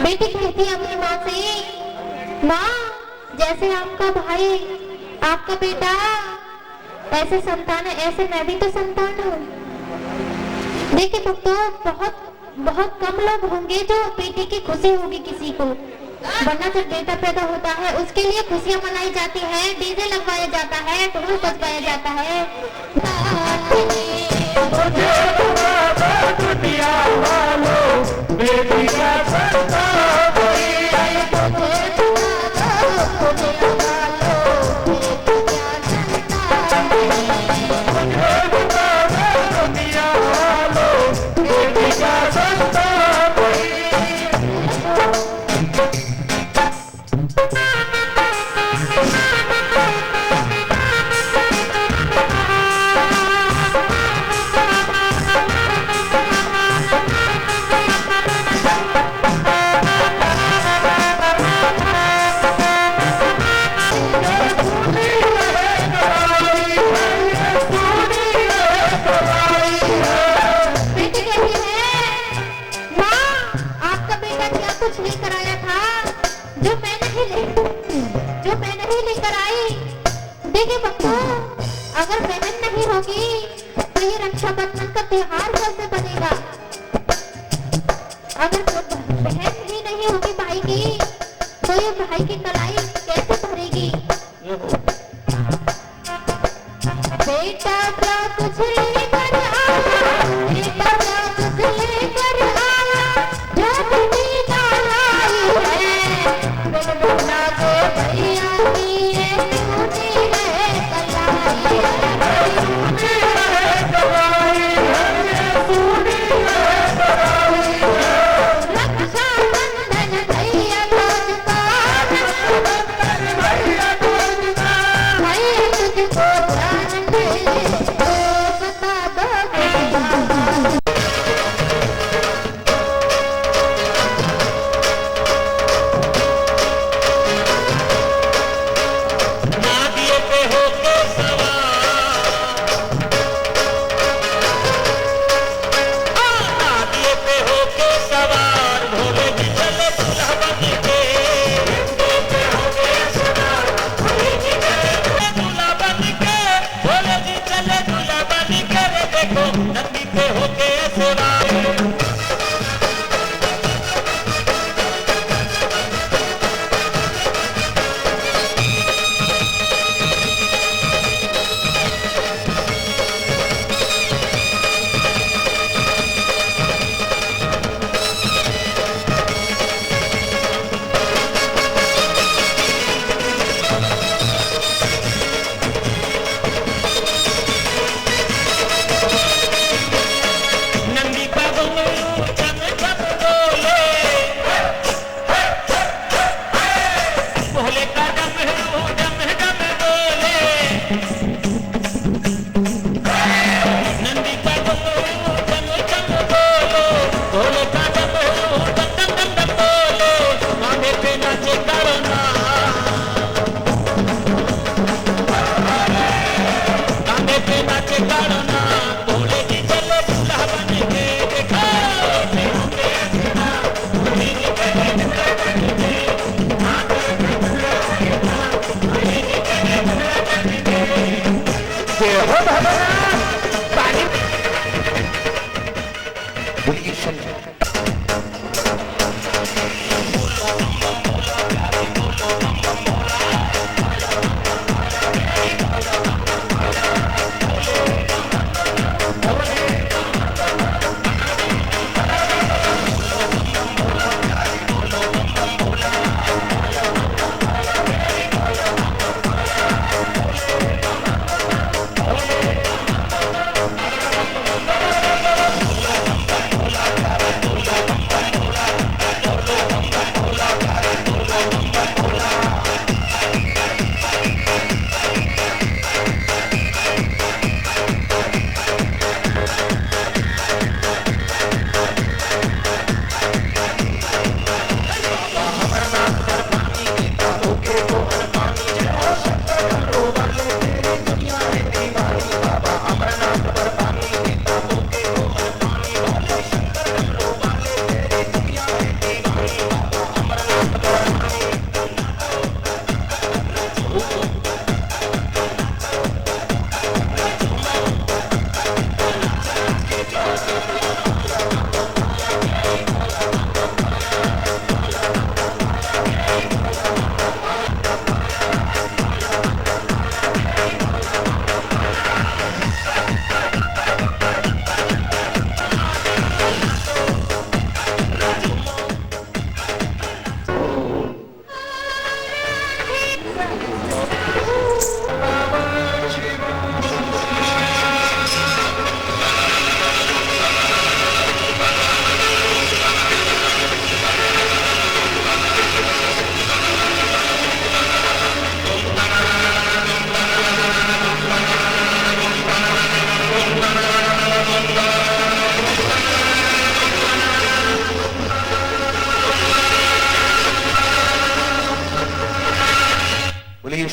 बेटी कहती है अपनी माँ से, माँ जैसे आपका भाई, आपका बेटा ऐसे संतान है, ऐसे मैं भी तो संतान हूँ। देखिए भक्तों, बहुत बहुत कम लोग होंगे जो बेटे की खुशी होगी किसी को, वरना जब बेटा पैदा होता है उसके लिए खुशियाँ मनाई जाती है, डीजे लगवाया जाता है, ढोल बजवाया जाता है। बेटी का देखिए बच्चों, अगर बहन नहीं होगी तो ये रक्षाबंधन का त्योहार कैसे बनेगा? अगर बहन ही नहीं होगी भाई की तो ये भाई की कलाई कैसे भरेगी? बेटा क्या कुछ लेकर आया, बेटा क्या कुछ लेकर आया, जो बेटी का लाई है, बेटा के भैया की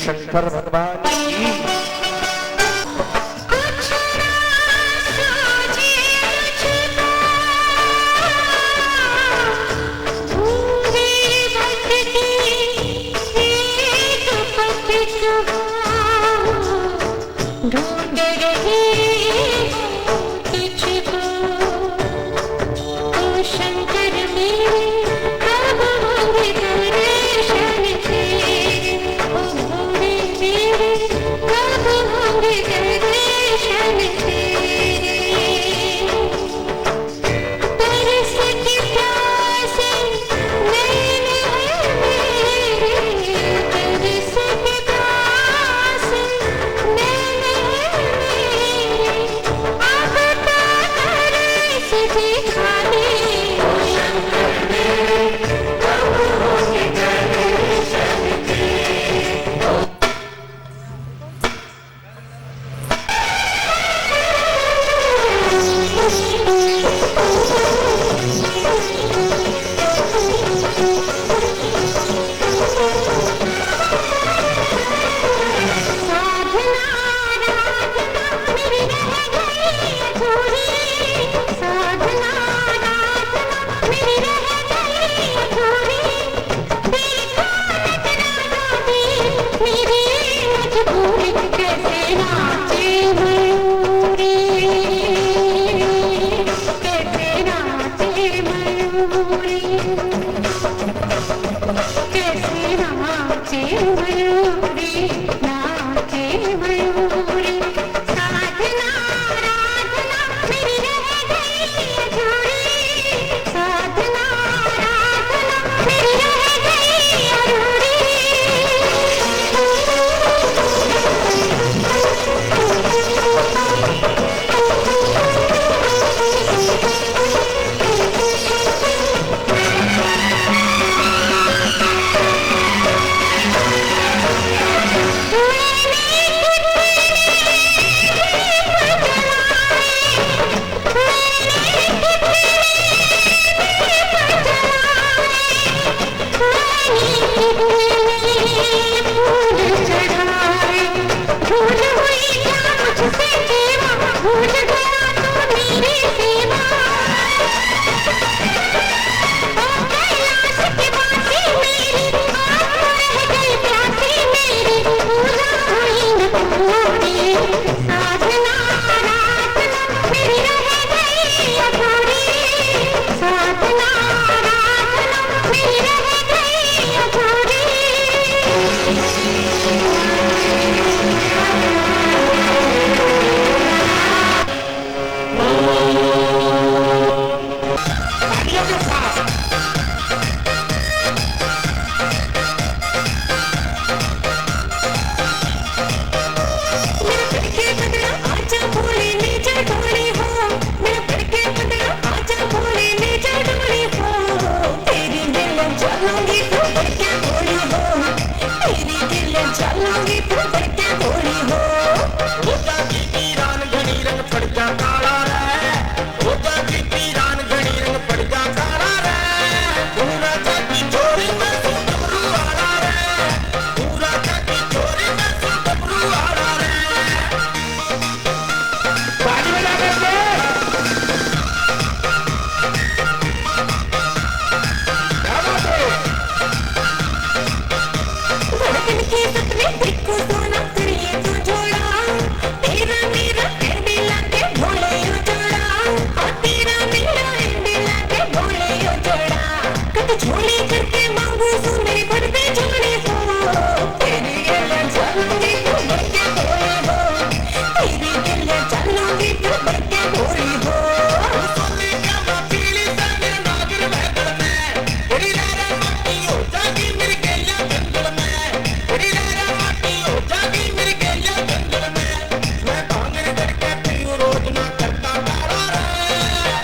शंकर भगवान की। ढूंढ रही तुझको ओ शंकर मेरे, कब होंगे दर्शन तेरे, ओ भोले मेरे, कब होंगे दर्शन तेरे। तरस की प्यासे नैन है मेरे, तरस की प्यासे नैन है मेरे, अब तो तरस दिखा दे ओ शंकर मेरे, कब होंगे दर्शन तेरे। साधना आराधना मेरी रह गई अधूरी, साधना आराधना मेरी रह गई अधूरी, देखो नजराना भी मेरी मजबूरी, कैसे नाचे मयूरी, कैसे नाचे मयूरी, कैसे नाचे मयूरी, नाचे मयूरी। साधना आराधना मेरी रह गई अधूरी, साधना आराधना मेरी रह गई अधूरी। भूल हुई क्या मुझसे सेवा, भूल गया तो मेरी सेवा, ओ कैलाश की बातें मेरी, आप रह गई प्यासी मेरी, पूजा हुई न पूरी। साधना आराधना मेरी रह गई अधूरी, साधना आराधना मेरी रह गई अधूरी। चलूंगी तो करके बोली हो, ओजा की पीरान घनी रंग पड़ जा काला रे, ओजा की पीरान घनी रंग पड़ जा काला रे, पूरा जाती चोरी में तू डबरू वाला रे, पूरा जाती चोरी में तू डबरू वाला रे। बाजी बजा करके क्या बात है? धड़कन के सपने देखो सोना करिए तो जोड़ा, तेरा मेरा एंडी लाके भोले यो जोड़ा, और तेरा मेरा एंडी लाके भोले यो जोड़ा, कद झोली करके मांगू सो मेरे घर पे झोली हो, तेरी गले चलूंगी तो बढ़ के भोले हो, तेरी गले चलूंगी तो बढ़ के भोले हो। सोने क्या पीली सा मेरे नागिर महल में, तेरी लारा माटी हो जागी मेरी गैया जंगल में, तेरी लारा माटी हो जागी मेरी गैया जंगल में, मैं भांगड़ करके पीऊं रोज ना करता तारा रे,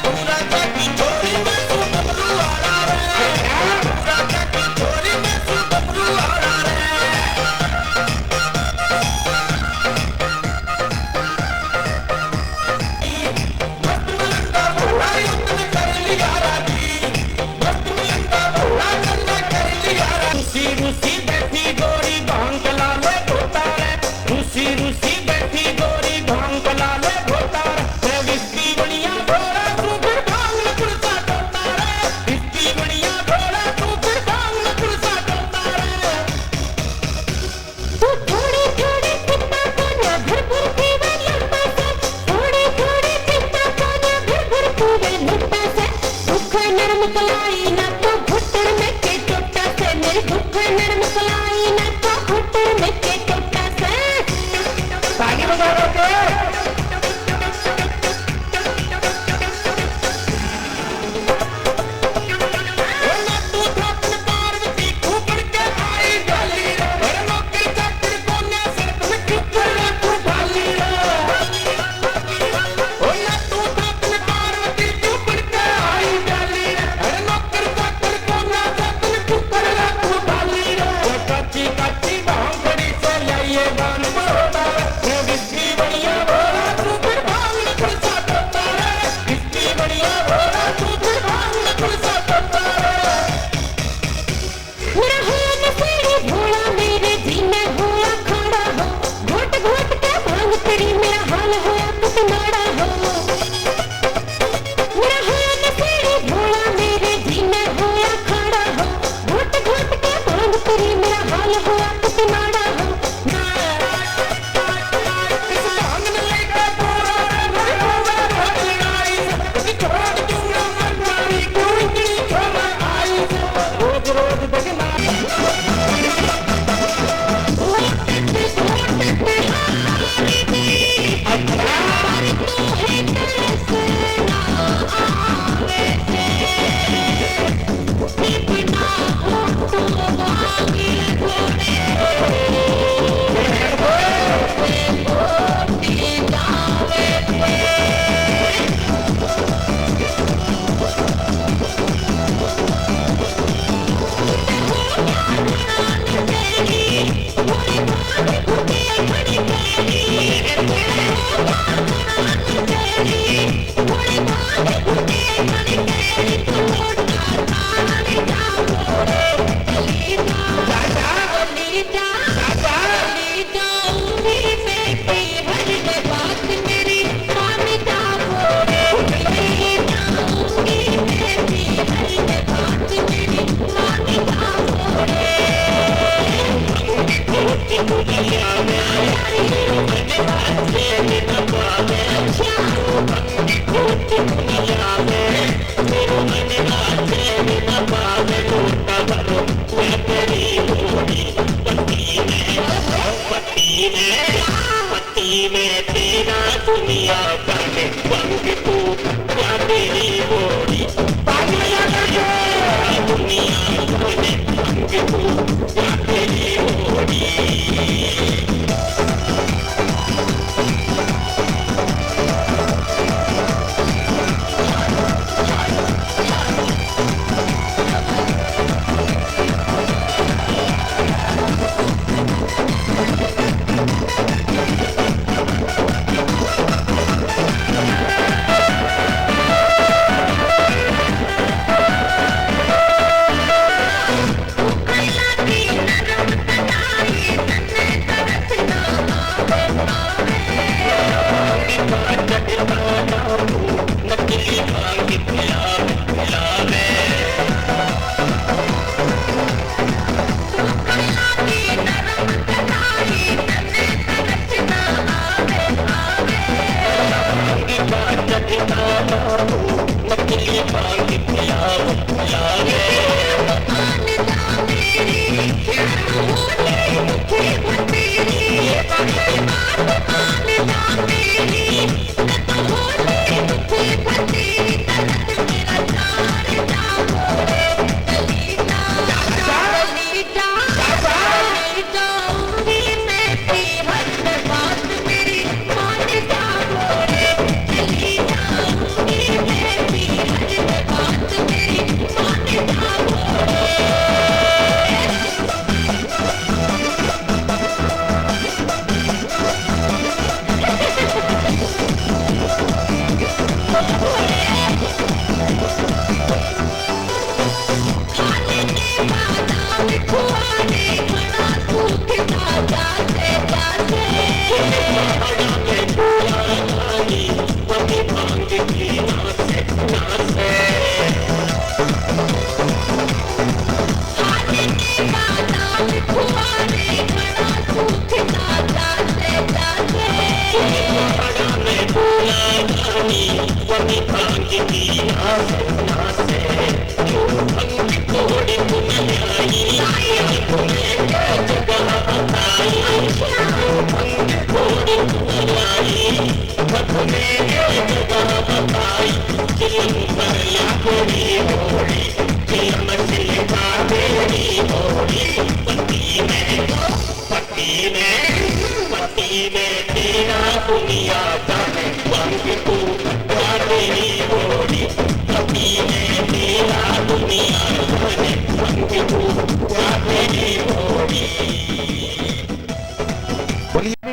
पूरा जागी चोरी में तू डबरू वाला रे, पूरा जागी चोरी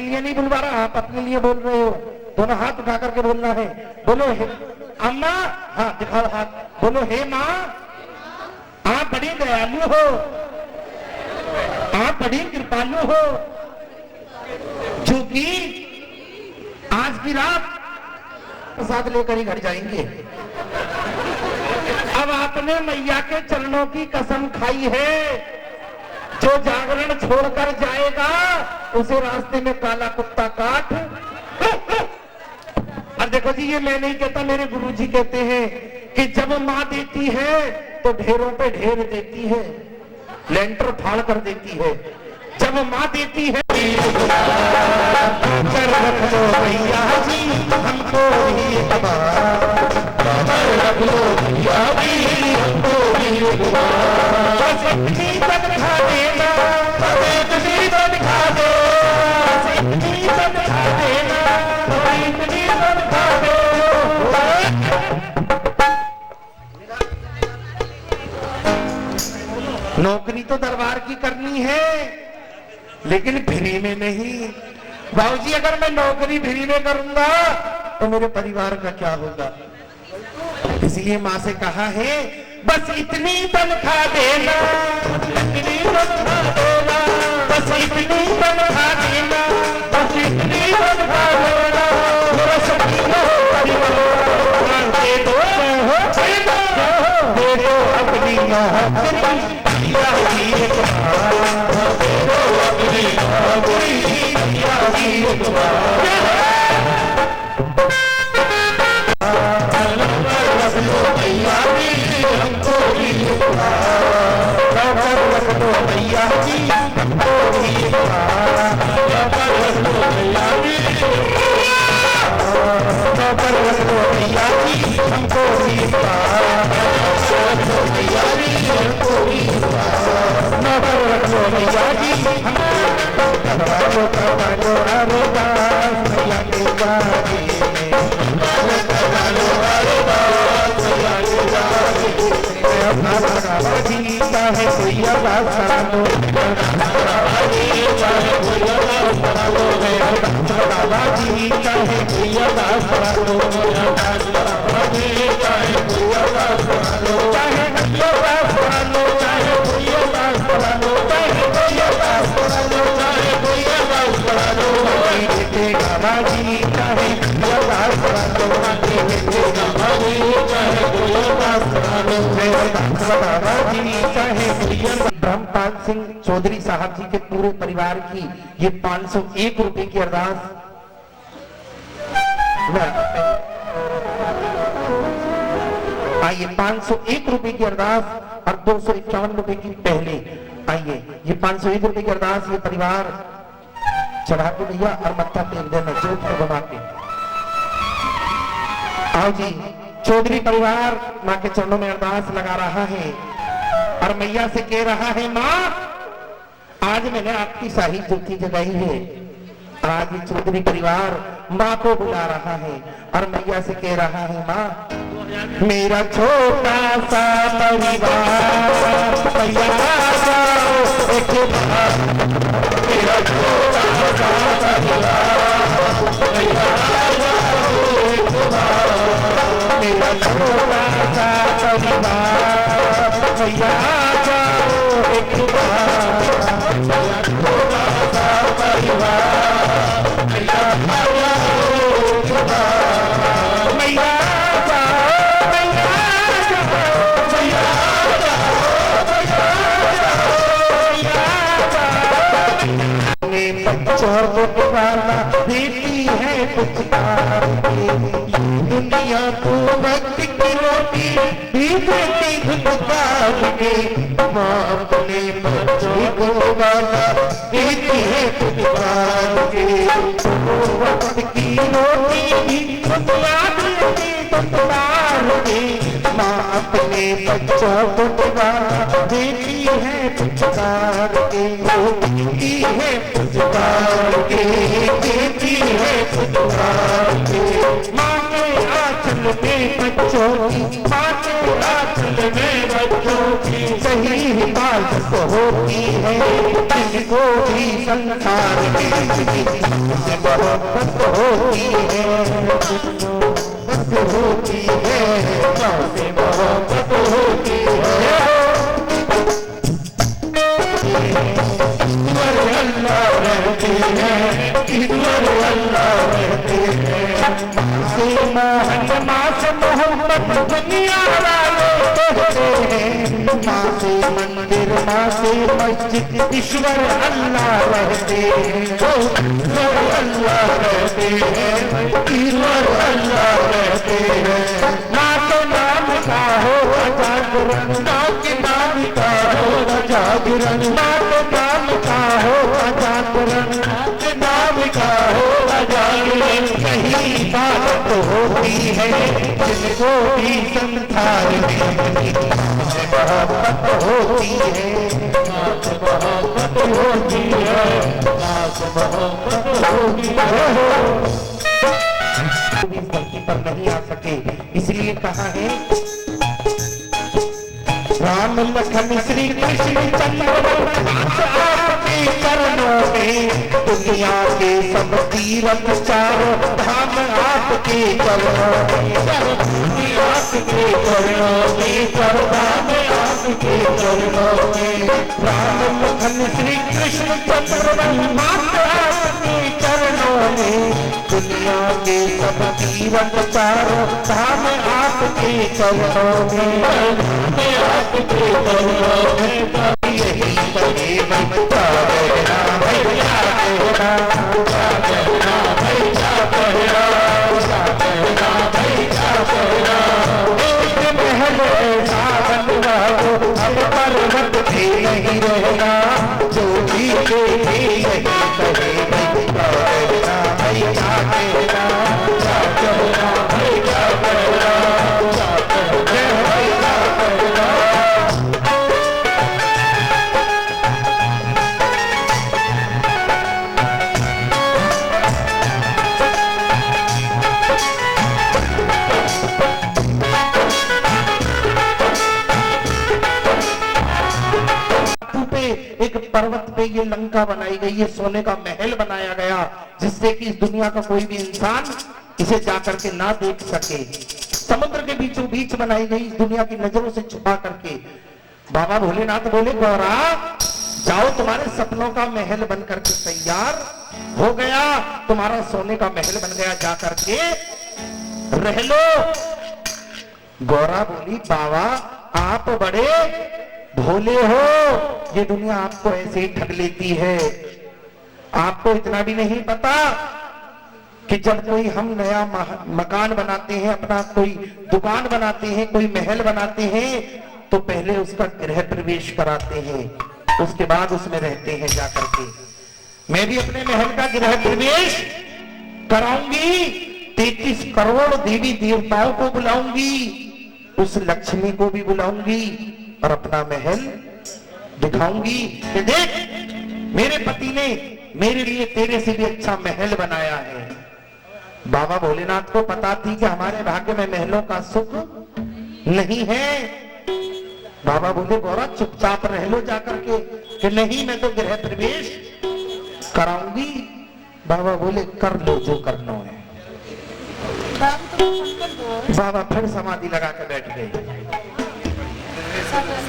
ये नहीं बुलवा रहा, आप अपने लिए बोल रहे हो। दोनों हाथ उठा करके बोलना है। बोलो हे अम्मा, हाँ दिखाओ हाथ। बोलो हे माँ, आप बड़ी दयालु हो, आप बड़ी कृपालु हो, जो कि आज की रात प्रसाद लेकर ही घर जाएंगे। अब आपने मैया के चरणों की कसम खाई है, जो जागरण छोड़कर जाएगा उसे रास्ते में काला कुत्ता काट। और देखो जी, ये मैं नहीं कहता, मेरे गुरुजी कहते हैं कि जब माँ देती है तो ढेरों पे ढेर देती है, लेंटर फाड़ कर देती है। जब माँ देती है कर रख लो भैया जी हमको भी रख लो भैया जी हमको भी बस इतनी तनखा देना, इतनी तनखा दे, इतनी तनखा देना, इतनी तनखा दे। नौकरी तो दरबार की करनी है, लेकिन फ्री में नहीं। बाबूजी, अगर मैं नौकरी फ्री में करूंगा तो मेरे परिवार का क्या होगा? इसलिए माँ से कहा है बस इतनी तनखा देना, इतनी तनखा देना, बस इतनी तनखा देना, बस इतनी तनखा देना, मेरा सपना परिवार दे दो, दे दो अपनी नौकरी। करा लो अरदास मैया के बारे में, बाबा जी चाहे कोई अरदास करा लो, बाबा जी चाहे कोई अरदास करा लो, बाबा जी चाहे कोई अरदास करा लो, बाबा जी चाहे कोई अरदास करा लो, चाहे अरदास करा लो, चाहे कोई अरदास करा लो, चाहे कोई अरदास करा लो, चाहे कोई अरदास करा लो, बाबा जी चाहे कोई अरदास करा लो, बाबा जी चाहे कोई अरदास करा लो, बाबा जी चाहे कोई ब्रह्मपाल सिंह चौधरी साहब जी के पूरे परिवार की ये 501 रुपए की अरदास आइए 501 रुपए की अरदास और 251 रुपए की पहले आइए ये 501 रुपए की अरदास ये परिवार चढ़ा के भैया और मत्था टेक देना जोत में घुमा के आओ जी। चौधरी परिवार माँ के चरणों में अरदास लगा रहा है और मैया से कह रहा है माँ आज मैंने आपकी शाही ज्योति जगाई है। आज ये चौधरी परिवार माँ को बुला रहा है और मैया से कह रहा है माँ मेरा छोटा सा परिवार मैया जाओ एक बार, मेरा छोटा सा परिवार मैया जाओ एक बार, मेरा छोटा सा परिवार मैया जाओ एक बार, मेरा छोटा सा परिवार मैया जाओ एक बार, मैया बच्चों को पुकारा देती है पुचकार के, दुनिया को वक्त की रोटी भी देती पुकार के, माँ अपने बच्चों को वाला देती है पुचकार के, वक्त की रोटी भी याद देती पुचकार के, माँ अपने बच्चों को वाला देती है पुचकार के, देती है पुचकार के, देती है पुचकार के, माँ के आंचल में बच्चों की, माँ के आंचल में बच्चों की सही हिफाजत होती है, जिनको भी संसार में मोहब्बत होती है, होती है माँ से मोहब्बत होती है। अल्लाह रहते हैं, अल्लाह रहते हैं, से मोहन माँ से मोहब्बत दुनिया वाले कहते हैं, माँ से मंदिर माँ से मस्जिद ईश्वर अल्लाह रहते हैं, अल्लाह रहते हैं, ईश्वर अल्लाह रहते हैं, माँ के नाम का हो जागरण, माँ के नाम का हो जागरण, माँ के नाम का हो जागरण, माँ के नाम का हो जागरण, कहीं बात होती है जिनको भी संसार में मोहब्बत होती है, मोहब्बत होती है, मोहब्बत होती है। इस धरती पर नहीं आ सके इसलिए कहा है राम लखन श्री कृष्ण चंद्र आपके चरणों में, दुनिया के सब तीरथ चारों धाम आपके चरणों में, आपके चरणों में, धाम आपके चरणों में, राम लखन श्री कृष्ण चंद्र आपके चरणों में, दुनिया के सब तीरथ चारों धाम आपके चरणों में, आपके चरणों में, यही बने बनता रहना भैया तेरा, कहना भैया तेरा, कहना भैया तेरा, एक महल ऐसा बनवा दो अब पर्वत भी नहीं रहना, जो भी देखे यही कहे बनता रहना भैया तेरा, कहना भैया तेरा, पर्वत पे ये लंका बनाई गई, ये सोने का महल बनाया गया, जिससे कि इस दुनिया का कोई भी इंसान इसे जाकर के ना देख सके। समुद्र के बीचों बीच बनाई गई, इस दुनिया की नजरों से छुपा करके। बाबा भोलेनाथ बोले, गौरा जाओ, तुम्हारे सपनों का महल बन करके तैयार हो गया, तुम्हारा सोने का महल बन गया, जा करके रह लो। गौरा बोली, बाबा आप बड़े भोले हो, ये दुनिया आपको ऐसे ही ठग लेती है। आपको इतना भी नहीं पता कि जब कोई हम नया मकान बनाते हैं, अपना कोई दुकान बनाते हैं, कोई महल बनाते हैं, तो पहले उसका गृह प्रवेश कराते हैं, उसके बाद उसमें रहते हैं जाकर के। मैं भी अपने महल का गृह प्रवेश कराऊंगी, 33 करोड़ देवी देवताओं को बुलाऊंगी, उस लक्ष्मी को भी बुलाऊंगी और अपना महल दिखाऊंगी कि देख, मेरे पति ने मेरे लिए तेरे से भी अच्छा महल बनाया है। बाबा भोलेनाथ को पता थी कि हमारे भाग्य में महलों का सुख नहीं है। बाबा बोले, गौरा चुपचाप रह लो जाकर के, कि नहीं मैं तो गृह प्रवेश कराऊंगी। बाबा बोले, कर लो जो करना है। बाबा फिर समाधि लगा के बैठ गए।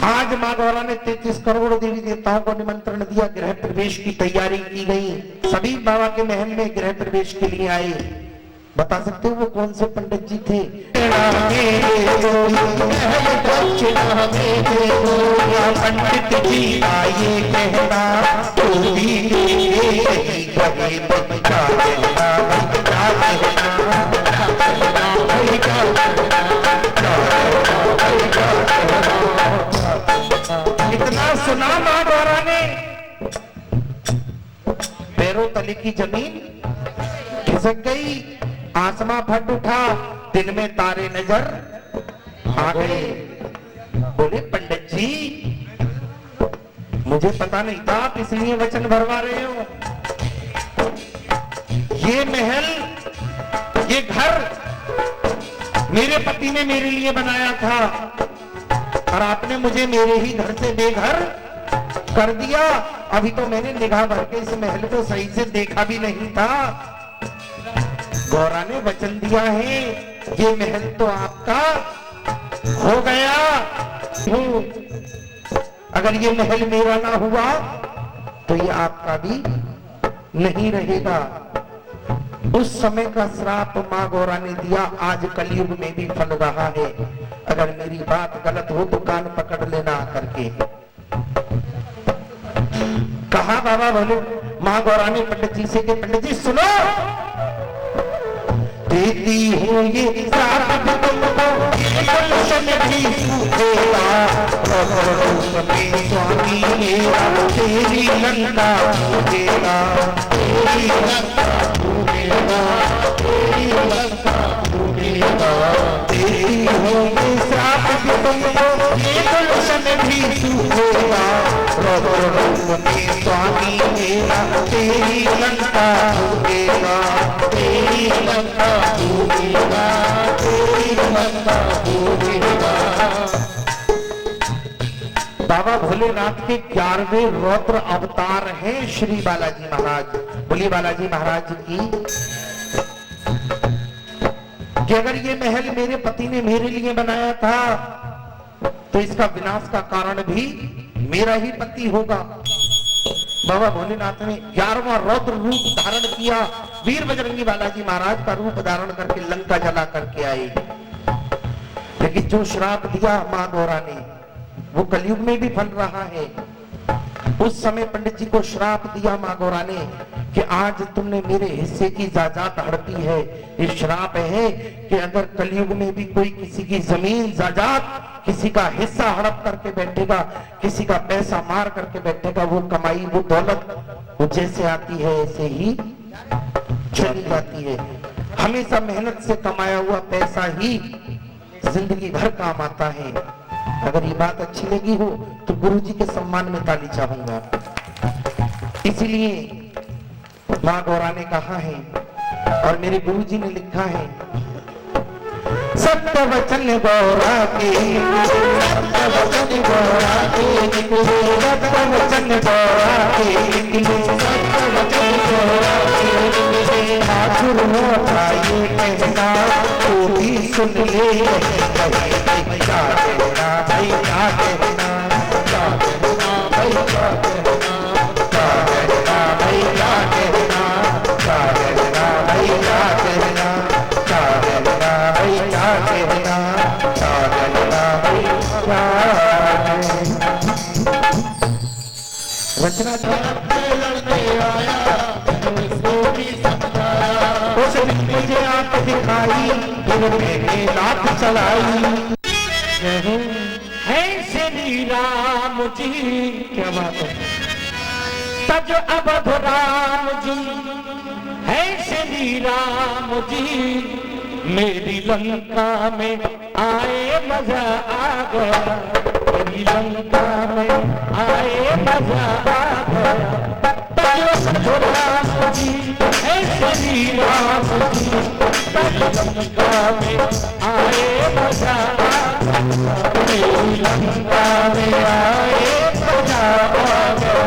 आज माँ गौरा ने 33 करोड़ देवी देवताओं को निमंत्रण दिया, गृह प्रवेश की तैयारी की गई, सभी बाबा के महल में गृह प्रवेश के लिए आए। बता सकते हो वो कौन से पंडित जी थे? पंडित जी आइए कहना, इतना सुना माँ गौरा ने, पैरों तले की जमीन खिसक गई, आसमां फट उठा, दिन में तारे नजर आ गए। बोले, पंडित जी मुझे पता नहीं था आप इसलिए वचन भरवा रहे हो। ये महल, ये घर मेरे पति ने मेरे लिए बनाया था और आपने मुझे मेरे ही घर से बेघर कर दिया। अभी तो मैंने निगाह भर के इस महल को सही से देखा भी नहीं था। गौरा ने वचन दिया है, ये महल तो आपका हो गया। अगर ये महल मेरा ना हुआ तो ये आपका भी नहीं रहेगा। उस समय का श्राप माँ गौरा ने दिया, आज कलयुग में भी फल रहा है। अगर मेरी बात गलत हो तो कान पकड़ लेना करके कहा। बाबा बोले, माँ गौरा ने पंडित जी से, पंडित जी सुनो, देती हूँ ये श्राप तुमको, भी सूखेगा, स्वामी मेरा तेरी लंका सूखेगा, तेरी लंका सूखेगा, तेरी लंका सूखेगा। देती हूँ ये श्राप तुमको, भी सूखेगा, स्वामी मेरा तेरी लंका सूखेगा, तेरी लंका सूखेगा, तेरी लंका सूखेगा। बाबा भोलेनाथ के 11वें रौद्र अवतार हैं श्री बालाजी महाराज। बोलिए बालाजी महाराज की। कि अगर ये महल मेरे पति ने मेरे लिए बनाया था तो इसका विनाश का कारण भी मेरा ही पति होगा। बाबा भोलेनाथ ने 11वां रौद्र रूप धारण किया, वीर बजरंगी बालाजी महाराज का रूप धारण करके लंका जला करके आए। लेकिन जो श्राप दिया माँ गौरा ने वो कलयुग में भी फल रहा है। उस समय पंडित जी को श्राप दिया माँ गौरा ने कि आज तुमने मेरे हिस्से की जायदाद हड़पी है। ये श्राप है कि अगर कलयुग में भी कोई किसी की जमीन जायदाद, किसी का हिस्सा हड़प करके बैठेगा, किसी का पैसा मार करके बैठेगा, वो कमाई, वो दौलत वो जैसे आती है ऐसे ही चली जाती है। हमेशा मेहनत से कमाया हुआ पैसा ही जिंदगी भर काम आता है। अगर ये बात अच्छी लगी हो तो गुरुजी के सम्मान में ताली चाहूंगा। इसीलिए माँ गौरा ने कहा है और मेरे गुरुजी ने लिखा है, सत्य वचन गौरा के सत्य वचन गौरा के निकले सत्य वचन गौरा के निकले सत्य वचन गौरा के निकले ठाकुर हो भाई कहना तू भी सुन ले भाई क्या कहना भाई क्या कहना क्या कहना भाई क्या कहना क्या कहना भाई क्या कहना क्या कहना भाई क्या कहना क्या कहना भाई क्या कहना क्या कहना भाई क्या रचना लड़ने आया उसको भी समझाया उस दिन मुझे आंख दिखाई फिर मैंने लात चलाई है श्री राम जी। क्या बात है तज अवध राम जी है श्री राम जी। मेरी लंका में आए मजा आ गया मेरी लंका में आए मजा आ गया। तज अवध राम जी है श्री राम जी। तज लंका में आए मजा आ गया मेरी लंका में आए मजा आ गया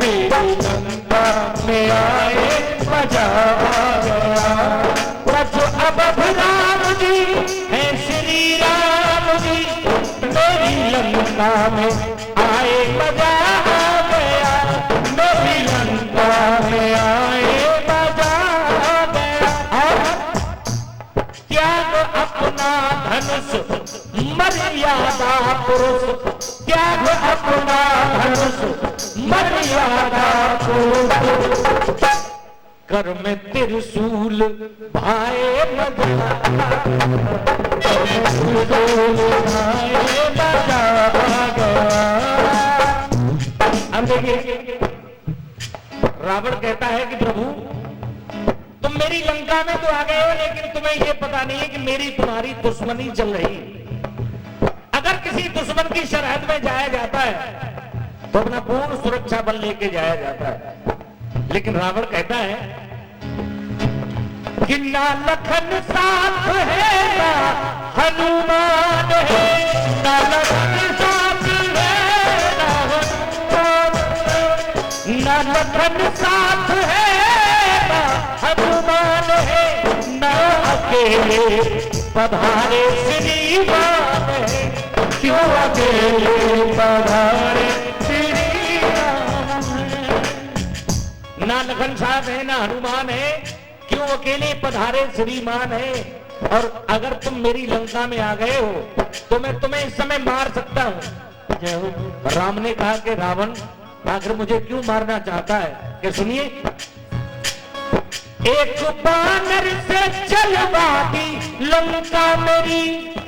मेरी लंका में आए मजा आ गया। तज अवध राम जी है श्री राम जी। मेरी लंका में आए मजा आ गया मेरी लंका में आए मजा आ गया। और त्याग अपना धनुष मर्यादा पुरुष त्याग अपना धनुष मर्यादा पुरुष कर में त्रिशूल भाए मजा भाए मजा आ गया। अब देखिए रावण कहता है कि प्रभु तुम मेरी लंका में तो आ गए हो लेकिन तुम्हें यह पता नहीं है कि मेरी तुम्हारी दुश्मनी चल रही है। अगर किसी दुश्मन की सरहद में जाया जाता है तो अपना पूर्ण सुरक्षा बल लेके जाया जाता है। लेकिन रावण कहता है कि ना लखन साथ है ना हनुमान है ना लखन साथ है ना हनुमान ना लखन साथ है ना हनुमान है ना अकेले पधारे श्री राम है। क्यों अकेले पधारे श्री राम है। ना लखन साथ है ना हनुमान है क्यों अकेले पधारे श्रीमान है। और अगर तुम मेरी लंका में आ गए हो तो मैं तुम्हें इस समय मार सकता हूं। राम ने कहा कि रावण आखिर मुझे क्यों मारना चाहता है कि सुनिए एक बानर से चलवा दी लंका मेरी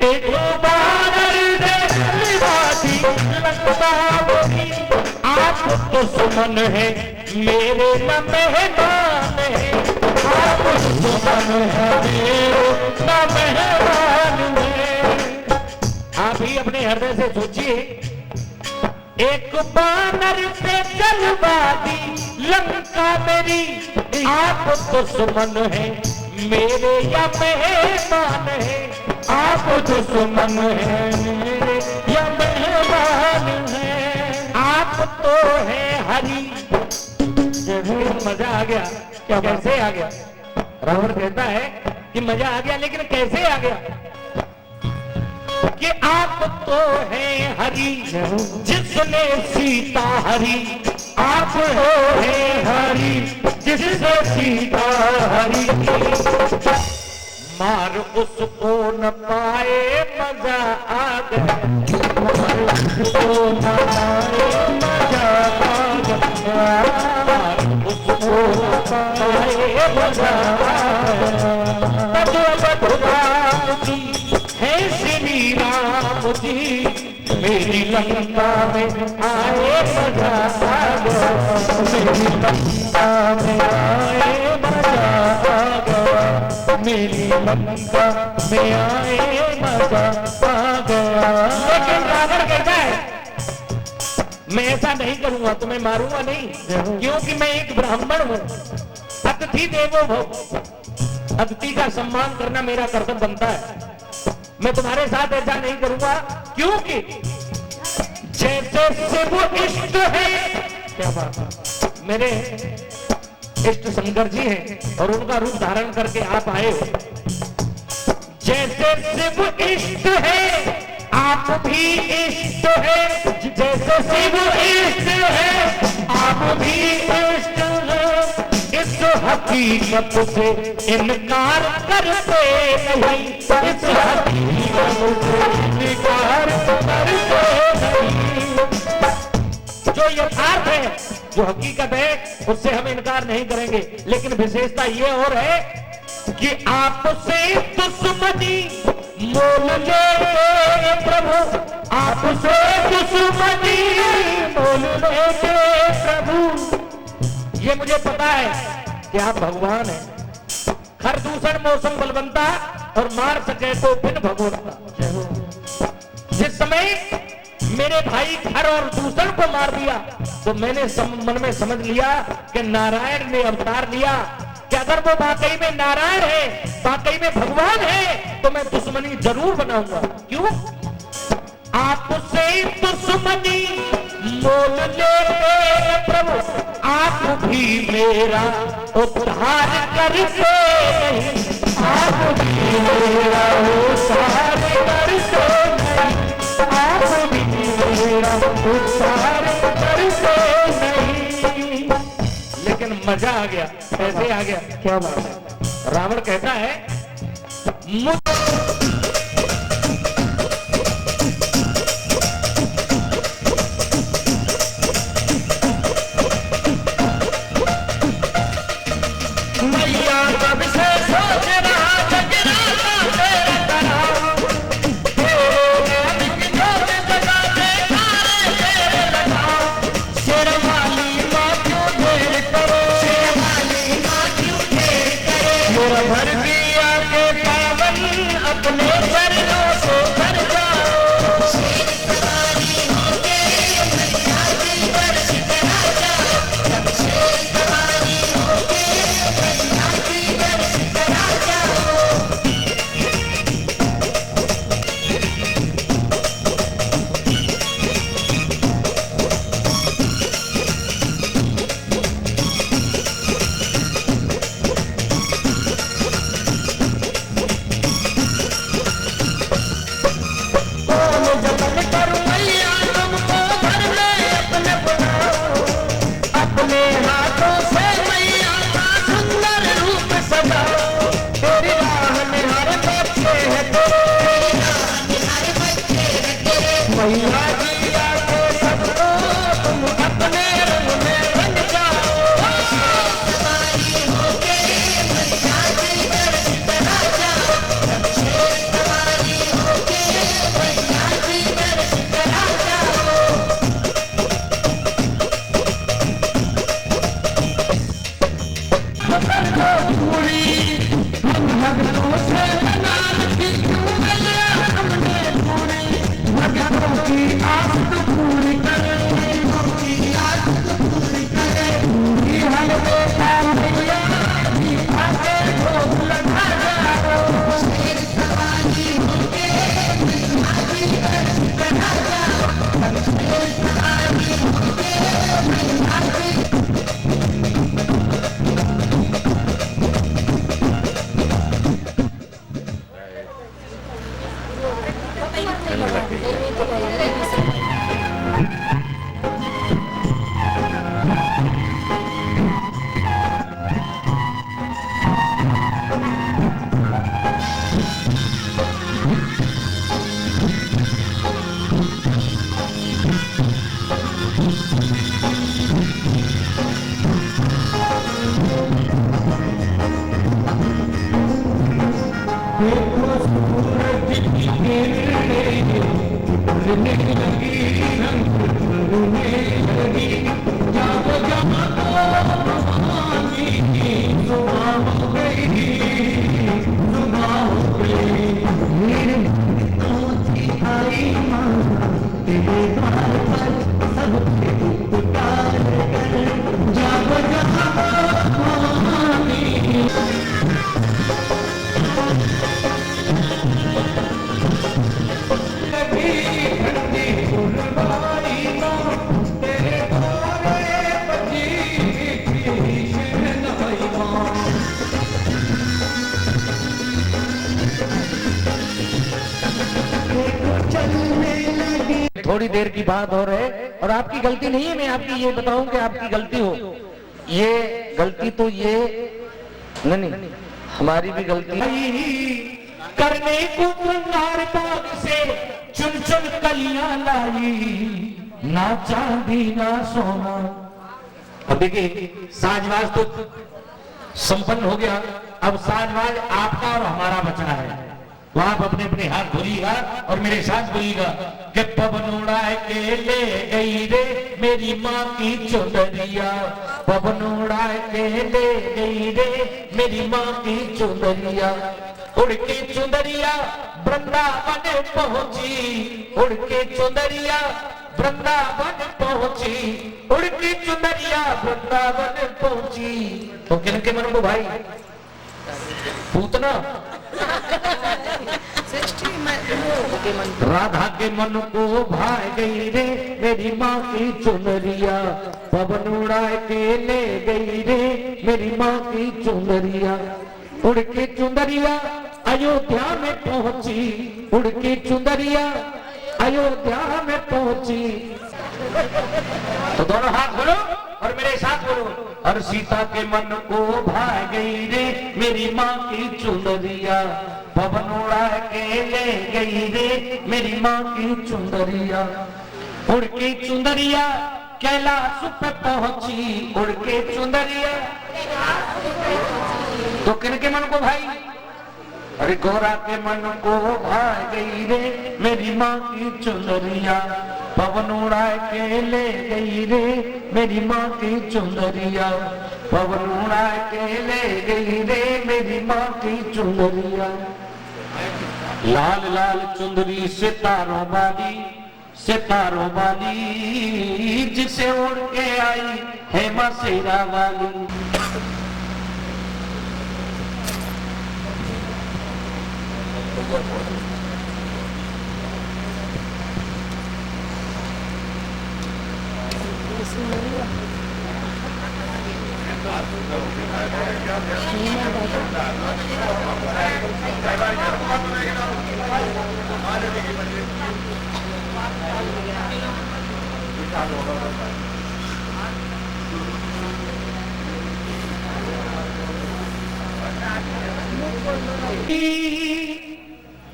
एक बानर से चलवा दी लंका मेरी। आप तो सुमन है मेरे न मेहमान है आप सुमन है मेरे न मेहमान है। आप ही अपने हृदय से सोचिए एक बानर से चलवा दी लंका मेरी। आप तो सुमन है मेरे या मेहमान है आप तो सुमन है मेरे या मेहमान है। आप तो है हरि। मजा आ गया क्या कैसे आ गया। रावण कहता है कि मजा आ गया लेकिन कैसे आ गया कि आप तो हैं हरि जिसने सीता हरि। आप तो हैं हरि जिसने सीता हरि। मार उसको न पाए मजा आ गया मार उसको न पाए मजा आ गया मार उसको न पाए मजा आ गया। है श्री राम जी मेरी लंका में आए मजा आ गया मेरी लंका में आए मजा आ गया मेरी लंका में आए मजा आ गया। लेकिन रावण कहता है मैं ऐसा नहीं करूंगा तुम्हें मारूंगा नहीं क्योंकि मैं एक ब्राह्मण हूं। अतिथि देवो भव। अतिथि का सम्मान करना मेरा कर्तव्य बनता है। मैं तुम्हारे साथ ऐसा नहीं करूंगा, क्योंकि जैसे शिव इष्ट है, क्या बात है, मेरे इष्ट शंकर जी हैं और उनका रूप धारण करके आप आए हो। जैसे शिव इष्ट है आप भी इष्ट है, जैसे शिव इष्ट है आप भी इष्ट है। इस हकीकत से इनकार करते नहीं, इस हकीकत से इनकार करते नहीं। जो यथार्थ है, जो हकीकत है, उससे हम इनकार नहीं करेंगे। लेकिन विशेषता ये और है कि आपसे दुश्मनी मोल ले प्रभु, आपसे दुश्मनी मोल ले प्रभु। ये मुझे पता है कि आप भगवान हैं। खर दूषण मौसम बलवंता और मार सके तो बिन भगवंता। जिस समय मेरे भाई खर और दूषण को मार दिया तो मैंने मन में समझ लिया कि नारायण ने अवतार लिया, कि अगर वो वाकई में नारायण है, वाकई में भगवान है, तो मैं दुश्मनी जरूर बनाऊंगा। क्यों? आपसे दुश्मनी मोल ले प्रभु, आप भी मेरा उद्धार करते नहीं, आप भी मेरा उद्धार करते नहीं, आप भी मेरा उद्धार करते नहीं। लेकिन मजा आ गया, कैसे आ गया, क्या बात है। रावण कहता है मैया कब से सोच रहा जगराता तेरा कराऊं, तेरे जोत जगा दे तारे तेरे लगाऊं। शेरवाली माँ क्यों देर करे, शेरवाली माँ क्यों देर करे, मेरा भर दिया के पावन अपने चरणों से भर जाओ। शेर सवारी होके मैया की वर्ष करा जाओ, शेर सवारी होके मैया की वर्ष करा जाओ। कौन जतन करूं मैया तुमको घर में अपने बुलाऊं, अपने हाथों से मैया का सुंदर रूप सजाऊं। तेरी राह में हर बच्चे है तेरे, मैया जी आके सबको तुम अपने रंग में रंग जाओ। सवारी होके मैया की वर्ष करा जाओ, सवारी होके मैया की वर्ष करा जाओ। पूरी हम भगतों से बना रखी क्यों मैया हमने पूरी, भगतों की आस तो पूरी करे, भगतों की आस तो पूरी करे। पूरी हर बेटा मैया की आगे भोग लगा जाओ। शेर सवारी होके मैया की वर्ष करा जाओ, शेर सवारी होके मैया की। थोड़ी देर की बात हो रहे, और आपकी गलती नहीं है, मैं आपकी ये बताऊं कि आपकी गलती हो, ये गलती तो ये नहीं, हमारी भी गलती करने को नार बाग से चुन चुन कलियां लाई, ना चांदी ना सोना। अब देखिए साजवाज तो संपन्न हो गया, अब साजवाज आपका और हमारा बचना है, तो आप अपने अपने हाथ धोइएगा और मेरे साथ बोलिएगा कि पवन उड़ाए के ले गई रे मेरी माँ की चुनरिया, पवन उड़ाए के ले गई रे मेरी माँ की चुनरिया, उड़ के चुनरिया वृंदावन पहुंची, उड़ के चुनरिया वृंदावन पहुंची, उड़ के चुनरिया वृंदावन पहुंची। तो किनके मन को भाई पूतना राधा के मन को भाई गई रे मेरी माँ की चुनरिया, पवन उड़ाए के ले गई रे मेरी माँ की चुनरिया, उड़ के चुनरिया अयोध्या में पहुंची, उड़ के चुनरिया अयोध्या में पहुंची। तो दोनों हाथ बोलो और मेरे साथ बोलो, और सीता के मन को भाई गई रे मेरी माँ की चुनरिया, पवन उड़ा के ले गई रे मेरी माँ की चुनरिया, उड़ के चुनरिया कैलाश पे पहुंची, उड़ के चुनरिया। तो किनके मन को भाई? अरे गोरा के मन को भाई गई रे मेरी माँ की चुनरिया, पवन उड़ा के ले गई रे मेरी माँ की चुनरिया, पवन उड़ा के ले गई रे मेरी माँ की चुनरिया। लाल लाल चुंदरी सितारों वाली, सितारों वाली जिसे उड़ के आई है माँ शेरा वाली।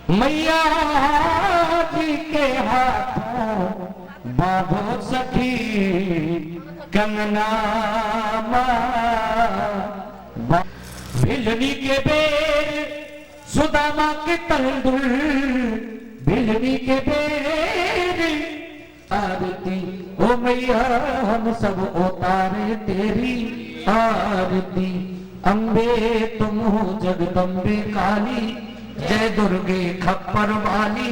मैया जी के हाथों बांधो सखी कंगना, भिलनी के बेर सुदामा के तंदुल, भिलनी के बेर आरती, ओ मैया हम सब उतारे तेरी आरती, अम्बे तुम हो जगदम्बे काली, जय दुर्गे खप्पर वाली,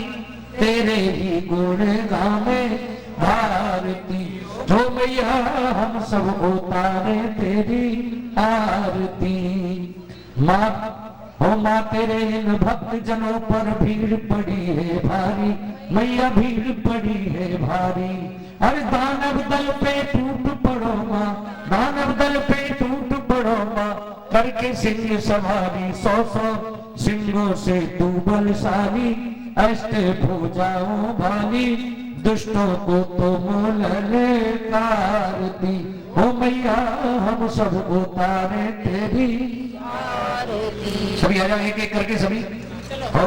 तेरे ही गुण गावे भारती, जो मैया हम सब उतारे तेरी आरती। माँ हो माँ तेरे इन भक्त जनों पर भीड़ पड़ी है भारी, मैया भीड़ पड़ी है भारी, अरे दानव दल पे टूट पड़ो माँ, दानव दल पे टूट पड़ो माँ, करके सिंह सवारी 100 सिंहों से तू बलशाली, अष्ट भुजाओं वाली दुष्टों को तो ललकारती, हो मैया हम सब उतारे तेरी आरती। सभी आ जाओ एक एक करके सभी। हो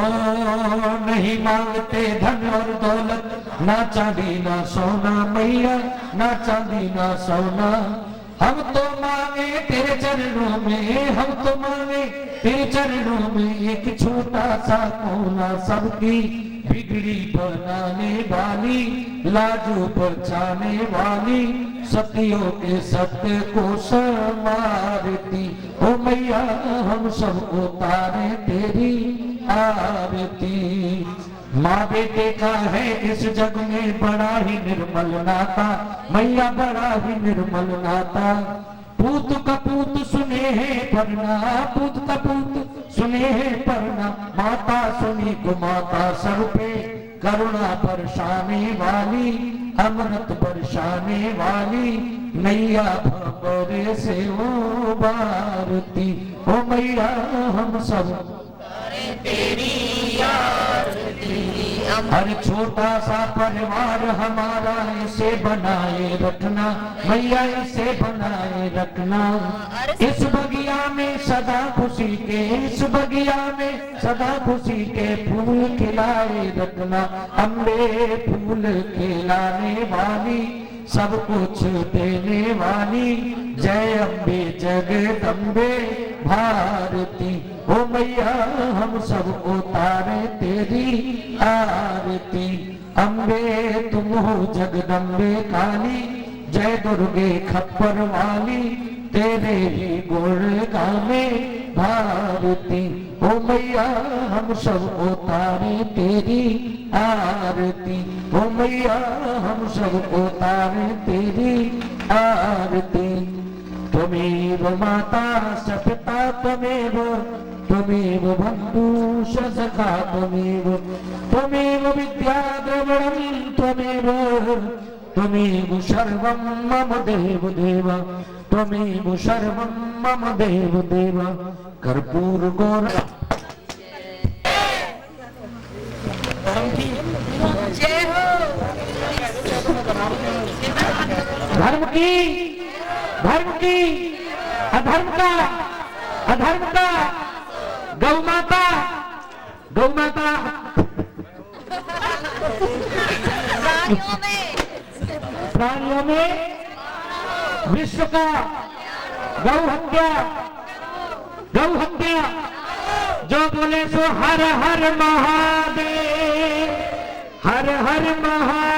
नहीं मांगते धन और दौलत, ना चांदी ना सोना मैया, ना चांदी ना सोना, हम तो मांगे तेरे चरणों में, हम तो मांगे तेरे चरणों में एक छोटा सा कोना, सबकी बिगड़ी बनाने वाली, लाजू बचाने वाली, सतियों के सत्य को संवारती, ओ मैया हम सब उतारे तेरी आरती। माँ बेटे का है इस जग में बड़ा ही निर्मल नाता, मैया बड़ा ही निर्मल नाता, पूत कपूत सुने हैं परना, पूत कपूत सुने हैं परना, माता सुनी को माता सर पे करुणा बरसाने वाली, अमृत बरसाने वाली, नैया भंवरे से ओ भारती, ओ मैया हम सब तेरी आरती हर छोटा सा परिवार हमारा इसे बनाए रखना मैया, इसे बनाए रखना। इस बगिया में सदा खुशी के, इस बगिया में सदा खुशी के फूल खिलाए रखना। अम्बे फूल खिलाने वाली, सब कुछ देने वाली, जय अम्बे जगदम्बे भारती। ओ मैया हम सब उतारे तेरी आरती। अम्बे तुम हो जगदम्बे काली, जय दुर्गे खप्पर वाली, तेरे ही गुण गावे भारती। ओ मैया हम सब उतारे तेरी आरती। ओ मैया हम सब उतारे तेरी आरती। त्वमेव माता स पिता त्वमेव, त्वमेव बन्धु स सखा त्वमेव, त्वमेव विद्या द्रविणं त्वमेव, त्वमेव सर्वं मम देव देव, त्वमेव सर्वं मम देव देव। कर्पूर गौर जय हो। धर्म की, धर्म की, अधर्म का, अधर्म का, गौ माता, गौ माता, प्राणियों में, प्राणियों में विश्व का, गौ हत्या, गौ हत्या, जो बोले सो हर हर महादेव, हर हर महादेव।